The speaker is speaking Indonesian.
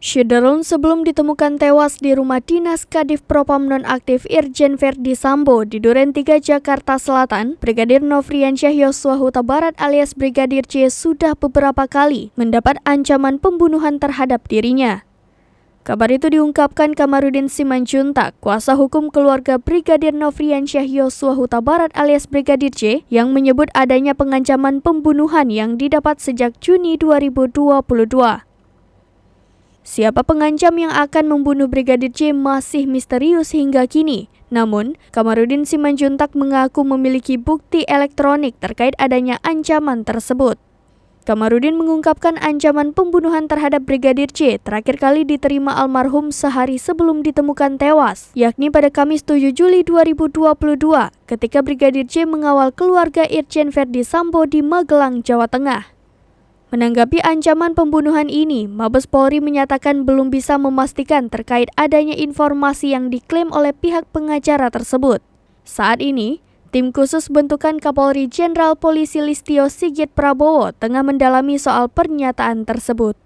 Syederun sebelum ditemukan tewas di rumah dinas Kadif Propam nonaktif Irjen Verdi Sambo di Duren 3 Jakarta Selatan, Brigadir Nofriansyah Yosua Huta Barat alias Brigadir C sudah beberapa kali mendapat ancaman pembunuhan terhadap dirinya. Kabar itu diungkapkan Kamarudin Simanjuntak, kuasa hukum keluarga Brigadir Nofriansyah Yosua Huta Barat alias Brigadir C, yang menyebut adanya pengancaman pembunuhan yang didapat sejak Juni 2022. Siapa pengancam yang akan membunuh Brigadir C masih misterius hingga kini. Namun, Kamarudin Simanjuntak mengaku memiliki bukti elektronik terkait adanya ancaman tersebut. Kamarudin mengungkapkan ancaman pembunuhan terhadap Brigadir C terakhir kali diterima almarhum sehari sebelum ditemukan tewas, yakni pada Kamis 7 Juli 2022 ketika Brigadir C mengawal keluarga Irjen Verdi Sambo di Magelang, Jawa Tengah. Menanggapi ancaman pembunuhan ini, Mabes Polri menyatakan belum bisa memastikan terkait adanya informasi yang diklaim oleh pihak pengacara tersebut. Saat ini, tim khusus bentukan Kapolri Jenderal Polisi Listio Sigit Prabowo tengah mendalami soal pernyataan tersebut.